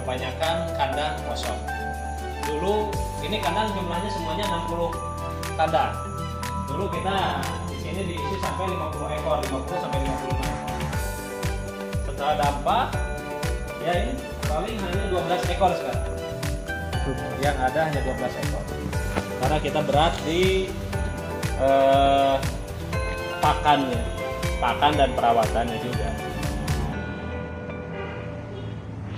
kebanyakan kandang kosong. Dulu ini kandang jumlahnya semuanya 60 kandang. Dulu kita di sini diisi sampai 50 ekor, 50 sampai 55 ekor. Setelah dampak, ya ini paling hanya 12 ekor sekarang. Yang ada hanya 12 ekor. Karena kita berat di pakan dan perawatannya juga.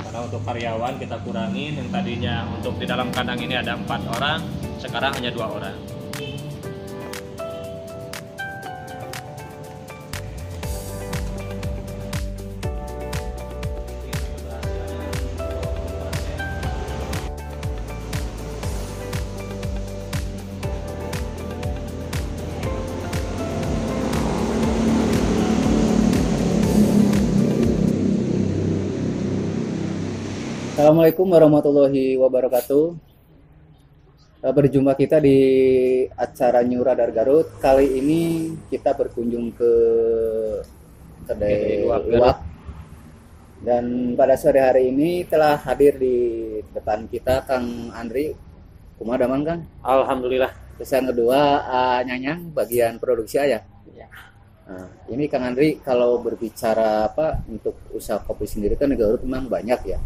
Karena untuk karyawan kita kurangin, yang tadinya untuk di dalam kandang ini ada 4 orang, sekarang hanya 2 orang. Assalamualaikum warahmatullahi wabarakatuh. Berjumpa kita di acara New Radar Garut. Kali ini kita berkunjung ke kedai Uwak. Dan pada sore hari ini telah hadir di depan kita Kang Andri. Kumaha daman Kang? Alhamdulillah. Terus yang kedua Nyanyang bagian produksi ayam. Ya. Nah, ini Kang Andri kalau berbicara untuk usaha kopi sendiri kan di Garut memang banyak ya.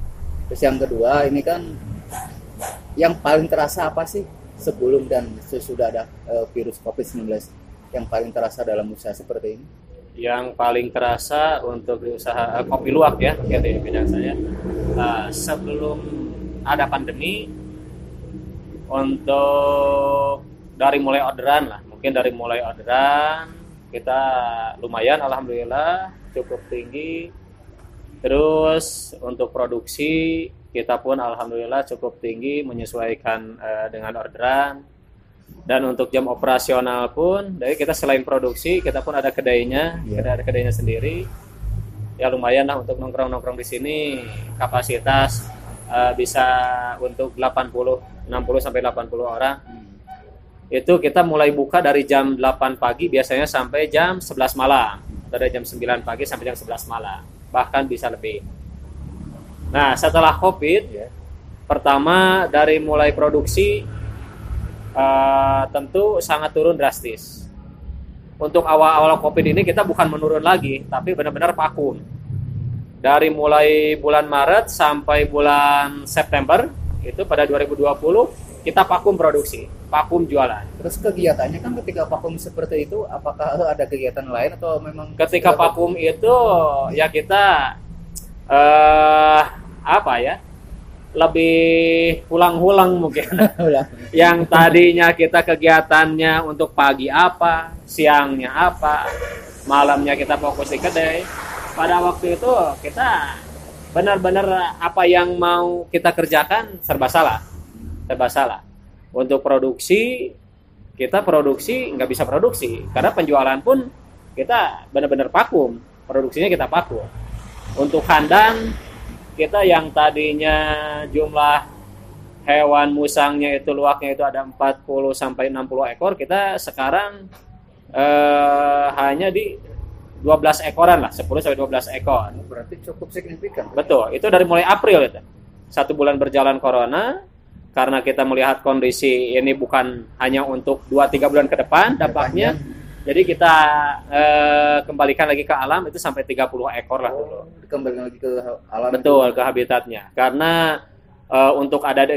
Terus yang kedua ini kan yang paling terasa apa sih sebelum dan sesudah ada virus COVID-19 yang paling terasa dalam usaha seperti ini? Yang paling terasa untuk usaha kopi luwak ya, di bidang saya. Sebelum ada pandemi, untuk dari mulai orderan lah, mungkin dari mulai orderan kita lumayan, alhamdulillah cukup tinggi. Terus untuk produksi kita pun alhamdulillah cukup tinggi menyesuaikan dengan orderan. Dan untuk jam operasional pun, dari kita selain produksi kita pun ada kedainya, ada kedainya sendiri. Ya lumayan lah untuk nongkrong di sini, kapasitas bisa untuk 60 sampai 80 orang. Itu kita mulai buka dari jam 8 pagi biasanya sampai jam 11 malam. Dari jam 9 pagi sampai jam 11 malam. Bahkan bisa lebih. Nah, setelah COVID, pertama dari mulai produksi tentu sangat turun drastis. Untuk awal-awal COVID ini kita bukan menurun lagi, tapi benar-benar vakum. Dari mulai bulan Maret sampai bulan September, itu pada 2020, kita vakum produksi, vakum jualan. Terus kegiatannya kan ketika vakum seperti itu, apakah ada kegiatan lain atau memang? Ketika vakum itu ya kita lebih pulang-pulang mungkin. Yang tadinya kita kegiatannya untuk pagi apa, siangnya apa, malamnya kita fokus di kedai. Pada waktu itu kita benar-benar apa yang mau kita kerjakan serba salah. Untuk produksi, kita produksi nggak bisa produksi karena penjualan pun kita benar-benar vakum, produksinya kita vakum. Untuk kandang kita yang tadinya jumlah hewan musangnya itu luwaknya itu ada 40 sampai 60 ekor, kita sekarang hanya di 12 ekoran lah, 10 sampai 12 ekor. Berarti cukup signifikan. Betul, itu dari mulai April itu. 1 bulan berjalan corona. Karena kita melihat kondisi ini bukan hanya untuk 2-3 bulan ke depan dampaknya, jadi kita kembalikan lagi ke alam itu sampai 30 ekor lah dulu. Kembalikan lagi ke alam. Betul, ke habitatnya. Karena untuk ada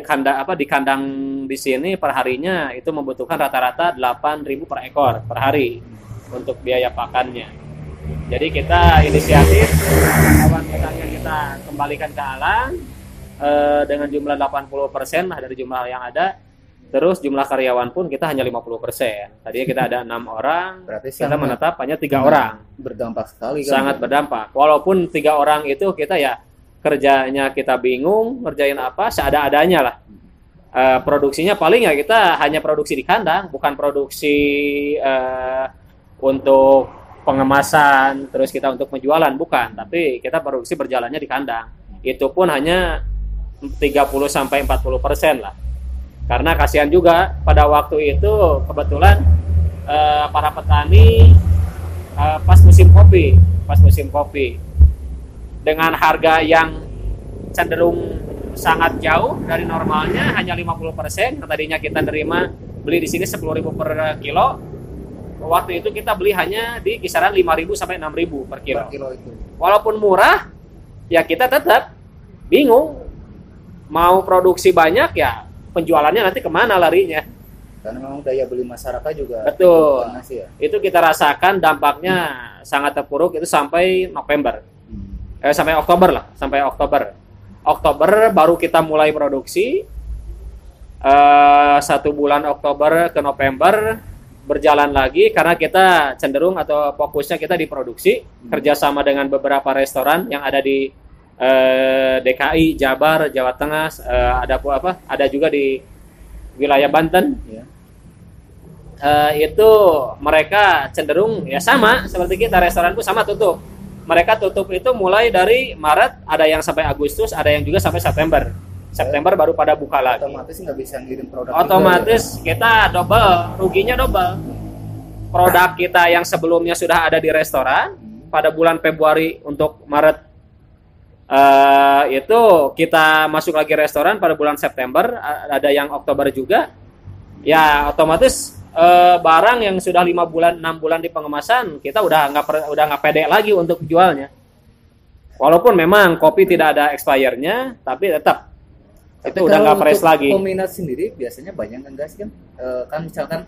di kandang di sini perharinya itu membutuhkan rata-rata 8.000 per ekor per hari untuk biaya pakannya. Jadi kita inisiatif hewan kita kembalikan ke alam. Dengan jumlah 80% lah dari jumlah yang ada. Terus jumlah karyawan pun kita hanya 50%. Tadinya kita ada 6 orang, berarti kita menetap hanya 3 orang. Berdampak sekali kan? Sangat berdampak. Walaupun 3 orang itu kita ya kerjanya kita bingung, ngerjain apa seada-adanya lah. Produksinya paling ya kita hanya produksi di kandang, bukan produksi untuk pengemasan, terus kita untuk penjualan, bukan. Tapi kita produksi berjalannya di kandang. Itu pun hanya 30-40% lah. Karena kasihan juga pada waktu itu kebetulan para petani pas musim kopi dengan harga yang cenderung sangat jauh dari normalnya, hanya 50%. Yang tadinya kita nerima beli di sini 10.000 per kilo, waktu itu kita beli hanya di kisaran 5.000 sampai 6.000 per kilo. Itu. Walaupun murah, ya kita tetap bingung mau produksi banyak, ya penjualannya nanti kemana larinya. Karena memang daya beli masyarakat juga betul ya. Itu kita rasakan dampaknya sangat terpuruk itu sampai November, sampai Oktober lah, sampai Oktober baru kita mulai produksi. 1 bulan Oktober ke November berjalan lagi karena kita cenderung atau fokusnya kita di produksi, kerjasama dengan beberapa restoran yang ada di DKI, Jabar, Jawa Tengah, ada juga di wilayah Banten. Ya. Itu mereka cenderung ya sama seperti kita, restoran pun sama tutup. Mereka tutup itu mulai dari Maret, ada yang sampai Agustus, ada yang juga sampai September. September baru pada buka lagi. Otomatis nggak bisa ngirim produk. Otomatis juga, ya? Kita ruginya double. Produk kita yang sebelumnya sudah ada di restoran pada bulan Februari untuk Maret itu kita masuk lagi restoran pada bulan September, ada yang Oktober juga. Ya otomatis barang yang sudah 5 bulan 6 bulan di pengemasan kita udah nggak pede lagi untuk jualnya. Walaupun memang kopi tidak ada expirednya, tapi tetap itu udah nggak fresh lagi. Peminat sendiri biasanya banyak nggak sih kan? Kan misalkan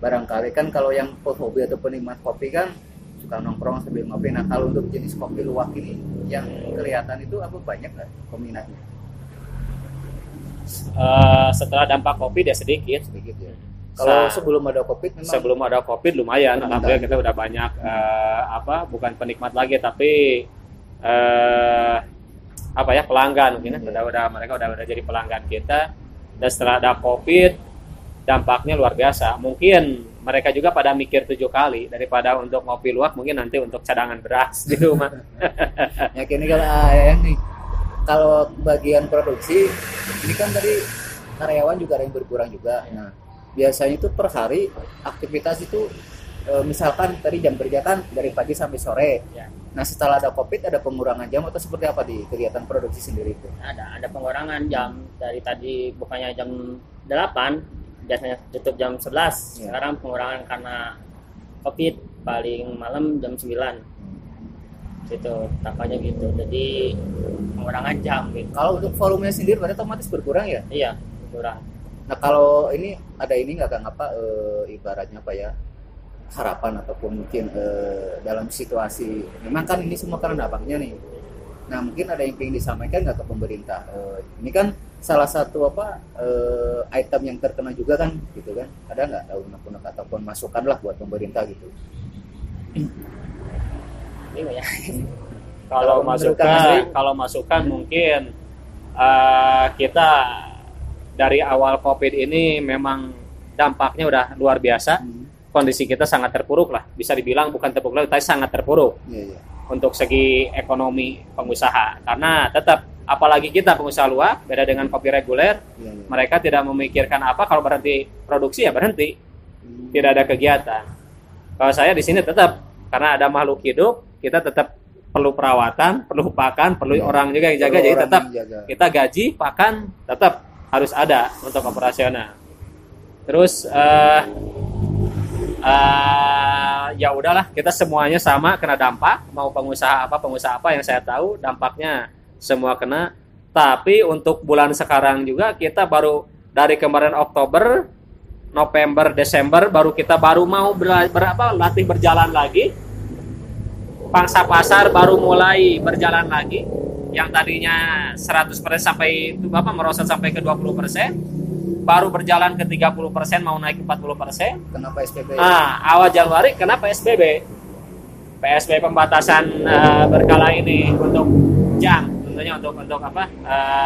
barangkali kan kalau yang hobi atau penikmat kopi kan suka nongkrong sambil ngopi. Nah kalau untuk jenis kopi luwak ini yang kelihatan itu apa banyak nggak peminatnya? Setelah dampak kopi dia sedikit ya. Kalau sebelum ada COVID memang lumayan. Alhamdulillah kita udah banyak bukan penikmat lagi tapi pelanggan mungkin. Mereka udah jadi pelanggan kita. Dan setelah ada COVID dampaknya luar biasa. Mungkin mereka juga pada mikir 7 kali daripada untuk ngopi luwak, mungkin nanti untuk cadangan beras di rumah. Ya kini kalau bagian produksi ini kan tadi karyawan juga ada yang berkurang juga. Nah biasanya itu per hari aktivitas itu misalkan tadi jam kerja kan dari pagi sampai sore. Ya. Nah setelah ada COVID ada pengurangan jam atau seperti apa di kegiatan produksi sendiri itu? Ada pengurangan jam. Dari tadi bukannya jam 8, biasanya tutup jam 11. Ya. Sekarang pengurangan karena COVID paling malam jam 9. Gitu, tampaknya gitu. Jadi pengurangan jam gitu. Kalau untuk volumenya sendiri berarti otomatis berkurang ya? Iya, berkurang. Nah kalau ini ada ini nggak Kang ibaratnya harapan ataupun mungkin dalam situasi memang kan ini semua karena dampaknya nih. Nah mungkin ada yang ingin disampaikan nggak ke pemerintah? Ini kan salah satu item yang terkena juga kan, gitu kan? Ada nggak unek-unek ataupun masukan lah buat pemerintah gitu? Ya. Kalau masukan mungkin kita dari awal COVID ini memang dampaknya udah luar biasa. Kondisi kita sangat terpuruk lah, bisa dibilang bukan terpuruk tapi sangat terpuruk. Untuk segi ekonomi pengusaha, karena tetap apalagi kita pengusaha luwak beda dengan kopi reguler. Mereka tidak memikirkan kalau berhenti produksi ya berhenti, tidak ada kegiatan. Kalau saya di sini tetap, karena ada makhluk hidup, kita tetap perlu perawatan, perlu pakan, perlu orang juga yang jaga. Jadi tetap kita gaji, pakan tetap harus ada untuk operasional. Terus ya udahlah, kita semuanya sama kena dampak, mau pengusaha apa yang saya tahu dampaknya semua kena. Tapi untuk bulan sekarang juga kita baru dari kemarin Oktober, November, Desember baru mau latih berjalan lagi. Pangsa pasar baru mulai berjalan lagi. Yang tadinya 100% sampai merosot sampai ke 20%, baru berjalan ke 30%, mau naik ke 40%. Kenapa PSBB? Awal Januari kenapa PSBB? PSBB pembatasan berkala ini untuk jam, tentunya untuk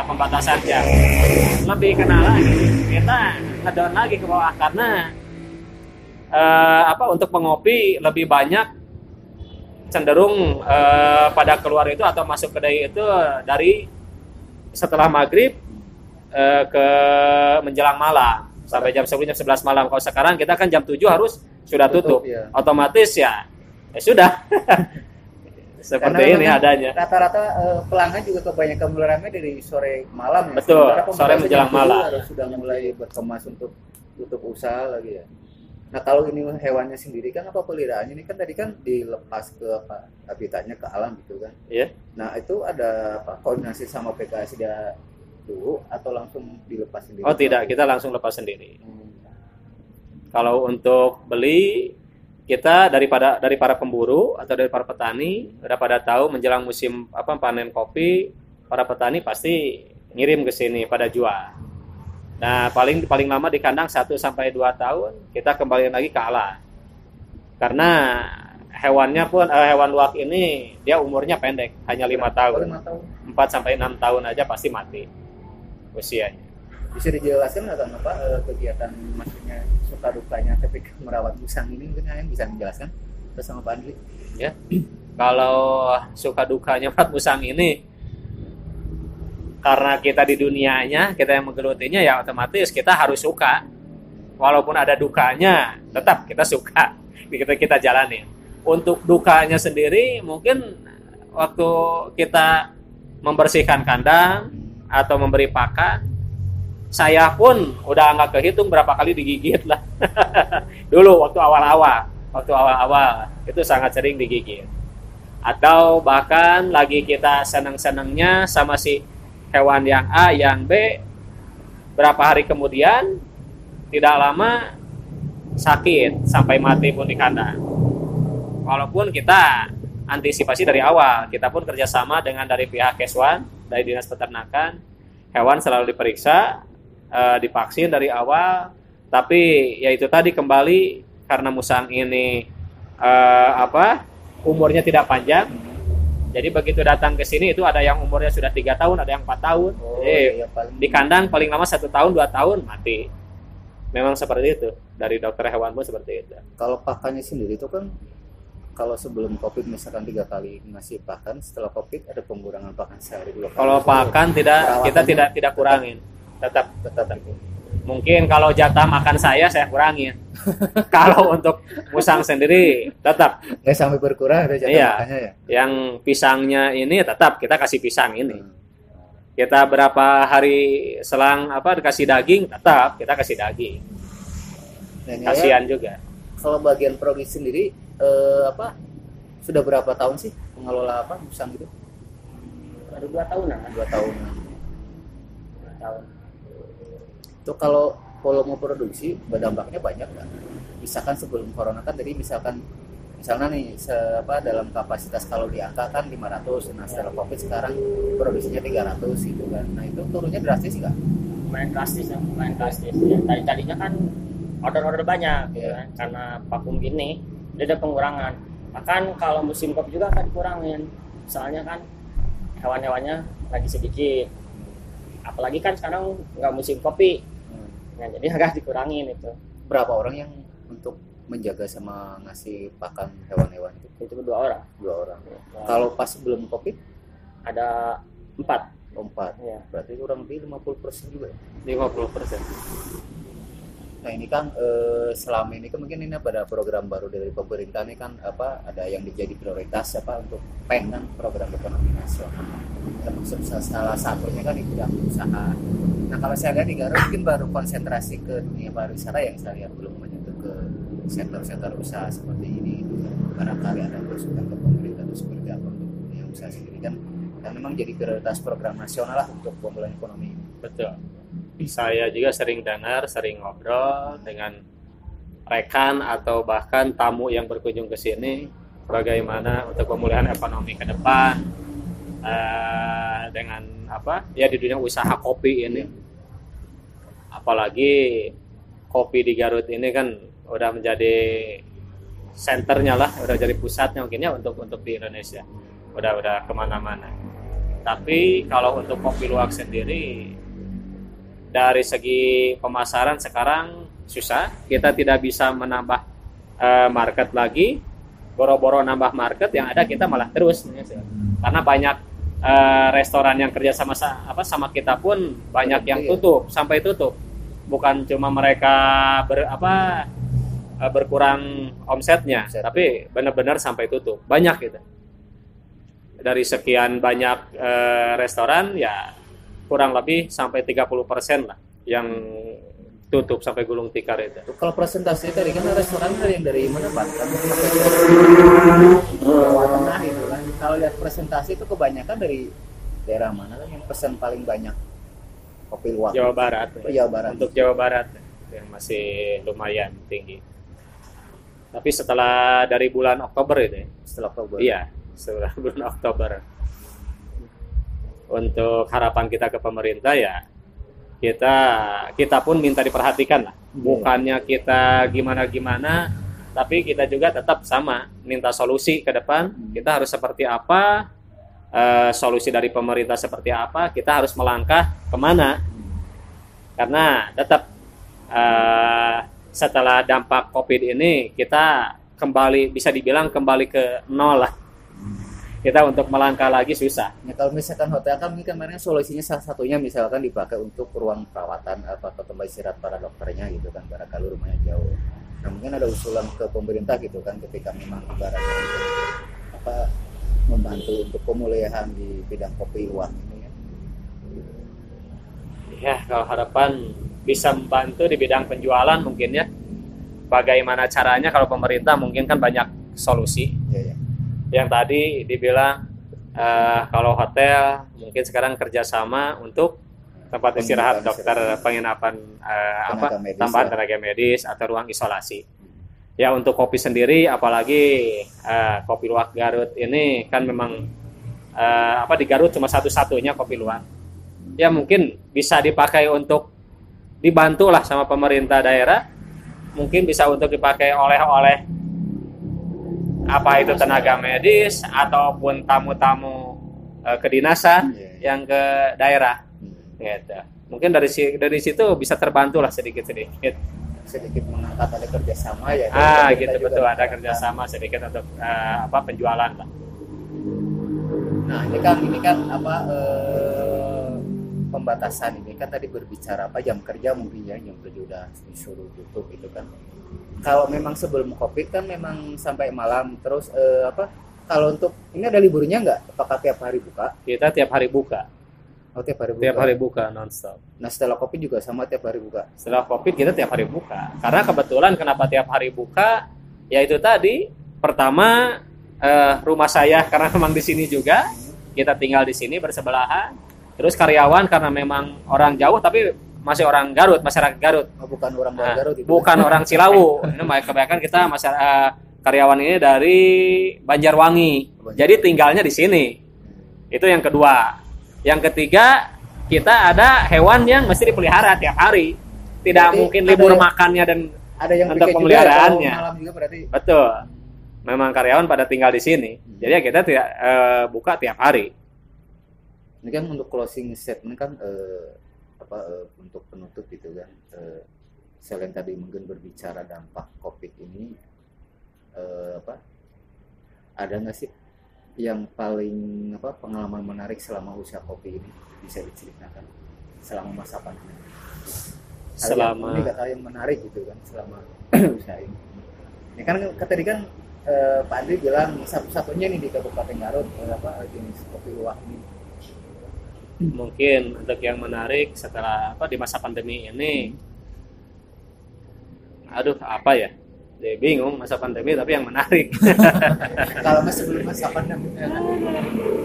pembatasan jam. Lebih kena lagi, kita ngedown lagi ke bawah karena untuk pengopi lebih banyak cenderung pada keluar itu atau masuk kedai itu dari setelah maghrib ke menjelang malam sampai jam 10 jam 11 malam. Kalau sekarang kita kan jam 7 harus sudah tutup. Ya. Otomatis ya sudah seperti Karena ini memang adanya. Rata-rata pelanggan juga kebanyakan mulai ramai dari sore malam ya. Betul, Sementara sore pembeli menjelang dulu malam. harus sudah mulai berkemas untuk tutup usaha lagi ya. Nah kalau ini hewannya sendiri kan apa peliharaannya ini kan tadi kan dilepas ke apa habitatnya ke alam gitu kan. Ya. Nah itu ada apa koordinasi sama PKS dia dulu atau langsung dilepas sendiri? Oh tidak, kita langsung lepas sendiri. Hmm. Kalau untuk beli kita dari para pemburu atau dari para petani udah pada tahu menjelang musim panen kopi, para petani pasti ngirim ke sini pada jual. Nah, paling lama di kandang 1 sampai 2 tahun kita kembali lagi ke alam. Karena hewannya pun hewan luwak ini dia umurnya pendek, hanya 5 tahun. 5 tahun. 4 sampai 6 tahun aja pasti mati usianya. Bisa dijelaskan nggak apa kegiatan maksudnya suka dukanya ketika merawat musang ini mungkin kalian bisa menjelaskan bersama Pak Andri? Ya. Kalau suka dukanya merawat musang ini karena kita di dunianya, kita yang menggelutinya ya otomatis kita harus suka. Walaupun ada dukanya, tetap kita suka. Kita jalani. Untuk dukanya sendiri mungkin waktu kita membersihkan kandang atau memberi pakan, saya pun udah nggak kehitung berapa kali digigit lah. Dulu waktu awal-awal itu sangat sering digigit. Atau bahkan lagi kita senang-senangnya sama si hewan yang A, yang B, berapa hari kemudian tidak lama sakit sampai mati pun di kandang. Walaupun kita antisipasi dari awal, kita pun kerjasama dengan dari pihak Keswan, dari Dinas Peternakan, hewan selalu diperiksa, divaksin dari awal. Tapi ya itu tadi kembali karena musang ini umurnya tidak panjang. Jadi begitu datang ke sini itu ada yang umurnya sudah 3 tahun, ada yang 4 tahun. Iya, Di kandang paling lama 1 tahun, 2 tahun mati. Memang seperti itu. Dari dokter hewan pun seperti itu. Kalau pakannya sendiri itu kan kalau sebelum COVID misalkan 3 kali ngasih pakan, setelah COVID ada pengurangan pakan sehari 2 kali. Kalau pakan kita tidak kurangin. Tetap. Mungkin kalau jatah makan saya kurangin. Kalau untuk musang sendiri tetap nggak sampai berkurang ada jatah makannya ya. Yang pisangnya ini tetap kita kasih pisang ini. Kita berapa hari selang dikasih daging, tetap kita kasih daging. Kasihan juga. Kalau bagian produksi sendiri sudah berapa tahun sih mengelola musang gitu? Baru 2 tahunan. 2 tahun. 2 tahun. Itu kalau volume produksi berdampaknya banyak nggak? Misalkan sebelum corona kan tadi misalnya nih dalam kapasitas kalau di angka kan 500, nah setelah COVID sekarang produksinya 300 gitu kan. Nah itu turunnya drastis nggak? Lumayan drastis ya. Tadinya kan order banyak ya kan? Karena vakum gini dia ada pengurangan. Bahkan kalau musim kopi juga akan dikurangin. Soalnya kan hewan-hewannya lagi sedikit. Apalagi kan sekarang nggak musim kopi. Nah, jadi agak dikurangin itu. Berapa orang yang untuk menjaga sama ngasih pakan hewan-hewan itu? Itu 2 orang. 2 orang. Kalau pas sebelum COVID Ada 4. 4. Ya. Berarti kurang lebih 50% juga. 50%. Nah ini kan selama ini kan mungkin ini pada program baru dari pemerintah ini kan ada yang menjadi prioritas untuk PEN kan, program ekonomi nasional. Termasuk salah satunya kan di bidang usaha. Nah kalau saya lihat di Garut mungkin baru konsentrasi ke dunia pariwisata yang saya lihat belum menyentuh ke sektor-sektor usaha seperti ini. Barangkali ada masukan ke pemerintah atau seperti apa untuk dunia usaha sendiri kan. Dan memang jadi prioritas program nasional lah untuk pemulihan ekonomi ini. Betul. Saya juga sering dengar, sering ngobrol dengan rekan atau bahkan tamu yang berkunjung ke sini bagaimana untuk pemulihan ekonomi ke depan dengan di dunia usaha kopi ini. Apalagi kopi di Garut ini kan udah menjadi senternya lah, udah jadi pusatnya mungkinnya untuk di Indonesia. Udah kemana-mana. Tapi kalau untuk kopi luwak sendiri dari segi pemasaran sekarang susah, kita tidak bisa menambah market lagi, boro-boro nambah market, yang ada kita malah terus, karena banyak restoran yang kerja sama kita pun banyak yang tutup sampai tutup, bukan cuma mereka berkurang omsetnya, tapi benar-benar sampai tutup, banyak gitu. dari sekian banyak restoran ya kurang lebih sampai 30% lah yang tutup sampai gulung tikar itu. Kalau presentasi tadi kan restoran ada yang dari mana Pak? Jawa Tengah itu kan. Kalau lihat presentasi itu kebanyakan dari daerah mana kan yang pesan paling banyak kopi luwak? Jawa Barat. Oh, Jawa Barat. Untuk Jawa Barat yang masih lumayan tinggi. Tapi setelah dari bulan Oktober itu, Setelah Oktober. iya, setelah bulan Oktober. Untuk harapan kita ke pemerintah ya kita pun minta diperhatikan lah. Bukannya kita gimana-gimana, tapi kita juga tetap sama minta solusi ke depan. Kita harus seperti apa, solusi dari pemerintah seperti apa, kita harus melangkah kemana. Karena tetap setelah dampak COVID ini kita bisa dibilang kembali ke nol lah. Kita untuk melangkah lagi susah. Ya, kalau misalkan hotel kan ini kemarin solusinya salah satunya misalkan dipakai untuk ruang perawatan atau tempat istirahat para dokternya gitu kan, barangkali rumahnya jauh. Nah, mungkin ada usulan ke pemerintah gitu kan ketika memang ibaratnya untuk membantu untuk pemulihan di bidang kopi luwak ini ya. Ya, kalau harapan bisa membantu di bidang penjualan mungkin ya. Bagaimana caranya kalau pemerintah mungkin kan banyak solusi. Ya. Yang tadi dibilang kalau hotel mungkin sekarang kerjasama untuk tempat istirahat dokter, penginapan tambahan tenaga medis atau ruang isolasi. Ya untuk kopi sendiri, apalagi kopi luwak Garut ini kan memang di Garut cuma satu-satunya kopi luwak. Ya mungkin bisa dipakai untuk dibantu lah sama pemerintah daerah. Mungkin bisa untuk dipakai oleh apa itu tenaga medis ataupun tamu-tamu kedinasan yang ke daerah gitu. Mungkin dari situ bisa terbantu lah sedikit mengangkat ada kerjasama ya gitu betul ada kerjasama sedikit untuk penjualan lah. Nah ini kan pembatasan ini kan tadi berbicara jam kerja mungkin ya, jam kerja udah disuruh tutup gitu kan. Kalau memang sebelum COVID kan memang sampai malam terus kalau untuk ini ada liburnya nggak? Apakah tiap hari buka? Kita tiap hari buka. Oh tiap hari buka. Tiap hari buka nonstop. Nah setelah COVID juga sama tiap hari buka. Setelah COVID kita tiap hari buka. Karena kebetulan kenapa tiap hari buka? Ya itu tadi. Pertama rumah saya karena memang di sini juga kita tinggal di sini bersebelahan. Terus karyawan karena memang orang jauh tapi masih orang Garut, masyarakat Garut. Oh, bukan orang Garut itu. Bukan orang Cilawu. Ini kebanyakan kita karyawan ini dari Banjarwangi. Jadi tinggalnya di sini. Itu yang kedua. Yang ketiga, kita ada hewan yang mesti dipelihara tiap hari. Tidak berarti mungkin libur makannya dan ada yang untuk pemeliharaannya. Malam juga berarti. Betul. Memang karyawan pada tinggal di sini. Jadi kita tidak buka tiap hari. Ini kan untuk closing statement kan untuk penutup gitu kan, selain tadi mungkin berbicara dampak COVID ini, ada nggak sih yang paling pengalaman menarik selama usaha kopi ini bisa diceritakan selama masa pandemi? Selama ini kata yang menarik gitu kan selama usaha ini. Ini kan tadi kan Pak Andri bilang satu-satunya nih di Kabupaten Garut jenis kopi luwak ini. Mungkin untuk yang menarik setelah di masa pandemi ini, dia bingung masa pandemi tapi yang menarik. Kalau sebelum masa pandemi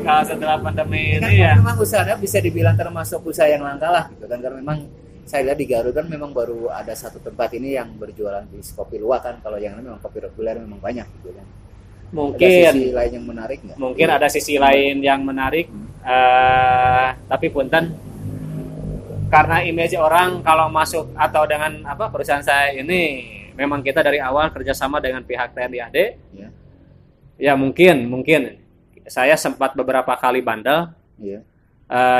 kalau setelah pandemi ini ya memang usahanya bisa dibilang termasuk usaha yang langka lah gitu kan, karena memang saya lihat di Garut kan memang baru ada satu tempat ini yang berjualan di kopi luwak kan, kalau yang lain memang kopi reguler memang banyak gitu kan. Mungkin ada sisi lain yang menarik nggak? Mungkin ada sisi lain yang menarik, tapi punten karena image orang kalau masuk atau dengan perusahaan saya ini memang kita dari awal kerjasama dengan pihak TNI AD. Ya mungkin saya sempat beberapa kali bandel.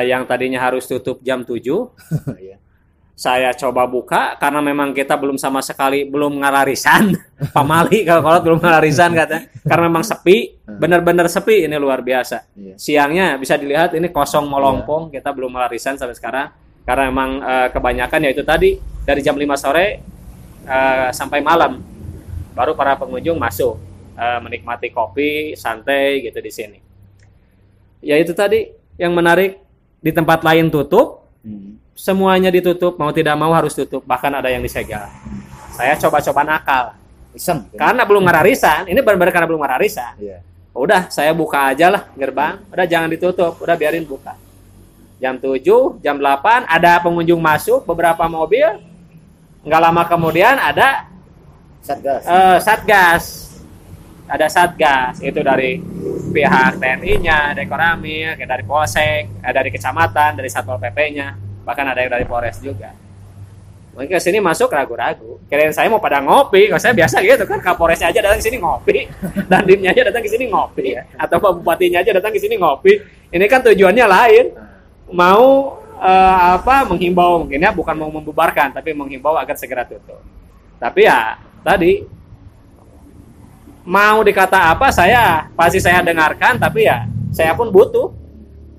Yang tadinya harus tutup jam 7. Saya coba buka karena memang kita belum sama sekali belum ngalarisan. Pamali kalau belum ngalarisan katanya. Karena memang sepi, benar-benar sepi ini luar biasa. Siangnya bisa dilihat ini kosong molongpong, kita belum ngalarisan sampai sekarang. Karena memang kebanyakan yaitu tadi dari jam 5 sore sampai malam baru para pengunjung masuk menikmati kopi santai gitu di sini. ya itu tadi yang menarik, di tempat lain tutup, semuanya ditutup, mau tidak mau harus tutup, bahkan ada yang disegel. Saya coba-coba nakal. Iseng. Karena belum ngararisan, ini benar-benar karena belum ngararisan. Iya. Udah, saya buka aja lah gerbang, udah jangan ditutup, udah biarin buka. Jam 7, jam 8 ada pengunjung masuk, beberapa mobil. Nggak lama kemudian ada satgas. Ada satgas, itu dari pihak TNI-nya, dari Koramil, dari Polsek, dari kecamatan, dari Satpol PP-nya, bahkan ada yang dari Polres juga. Mungkin ke sini masuk ragu-ragu. Kirain saya mau pada ngopi, kalau saya biasa gitu kan, Kapolresnya aja datang ke sini ngopi, dan dimnya aja datang ke sini ngopi, atau Pak Bupatinya aja datang ke sini ngopi. Ini kan tujuannya lain, mau menghimbau, mungkin ya bukan mau membubarkan, tapi menghimbau agar segera tutup. Tapi ya tadi mau dikata apa, pasti saya dengarkan, tapi ya saya pun butuh,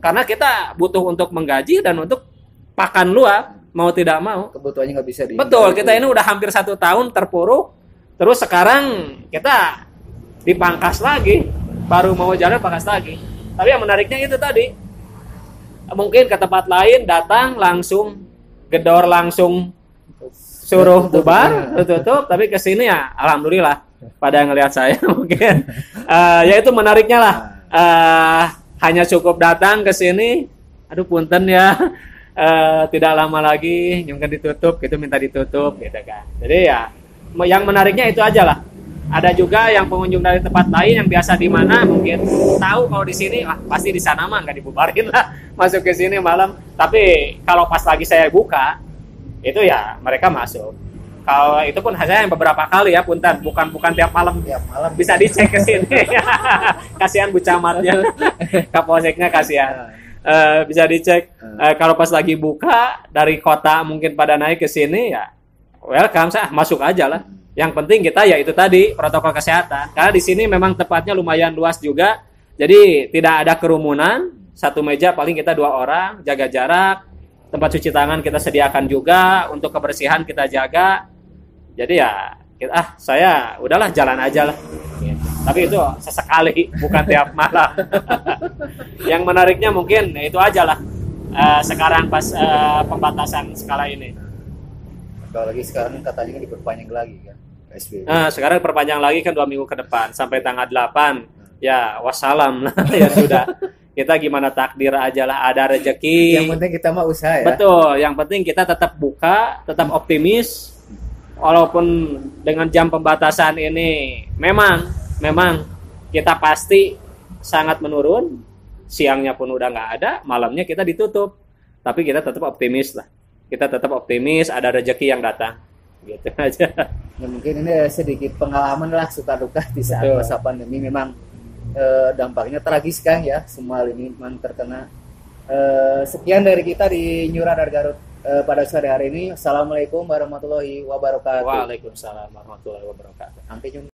karena kita butuh untuk menggaji dan untuk pakan luar, mau tidak mau. Kebutuhannya nggak bisa Betul, kita ini udah hampir 1 tahun terpuruk, terus sekarang kita dipangkas lagi, baru mau jalan pangkas lagi. Tapi yang menariknya itu tadi, mungkin ke tempat lain datang langsung gedor, langsung suruh bubar, tutup, tapi ke sini ya alhamdulillah pada ngelihat saya mungkin ya itu menariknya lah, hanya cukup datang ke sini, aduh punten ya, tidak lama lagi mungkin ditutup gitu, minta ditutup gitu kan. Jadi ya yang menariknya itu aja lah. Ada juga yang pengunjung dari tempat lain yang biasa di mana mungkin tahu kalau di sini pasti di sana mah nggak dibubarin lah, masuk ke sini malam. Tapi kalau pas lagi saya buka itu ya mereka masuk. Kalau itu pun hanya yang beberapa kali ya, punten, bukan tiap malam bisa dicek ke sini. Kasihan Bu Camatnya, Kapolseknya kasihan. Bisa dicek. Kalau pas lagi buka dari kota mungkin pada naik ke sini ya welcome, saya masuk aja lah. Yang penting kita ya itu tadi protokol kesehatan. Karena di sini memang tempatnya lumayan luas juga. Jadi tidak ada kerumunan. Satu meja paling kita 2 orang, jaga jarak. Tempat cuci tangan kita sediakan juga, untuk kebersihan kita jaga. Jadi ya saya udahlah jalan aja lah. Tapi itu sesekali, bukan tiap malam. Yang menariknya mungkin itu aja lah. Sekarang pas pembatasan skala ini. Kalau lagi sekarang katanya diperpanjang lagi kan PSBB. Sekarang perpanjang lagi kan 2 minggu ke depan sampai tanggal 8. Ya wassalam lah ya sudah. Kita gimana takdir aja lah, ada rezeki. Yang penting kita mah usaha ya. Betul, yang penting kita tetap buka, tetap optimis. Walaupun dengan jam pembatasan ini memang kita pasti sangat menurun. Siangnya pun udah nggak ada, malamnya kita ditutup. Tapi kita tetap optimis lah. Kita tetap optimis, ada rezeki yang datang. Gitu aja. Ya, mungkin ini sedikit pengalaman lah suka duka di saat masa pandemi. Memang dampaknya tragis kan ya, semua ini memang terkena. Sekian dari kita di New Radar Garut pada sore hari ini. Assalamualaikum warahmatullahi wabarakatuh. Waalaikumsalam warahmatullahi wabarakatuh. Sampai jumpa.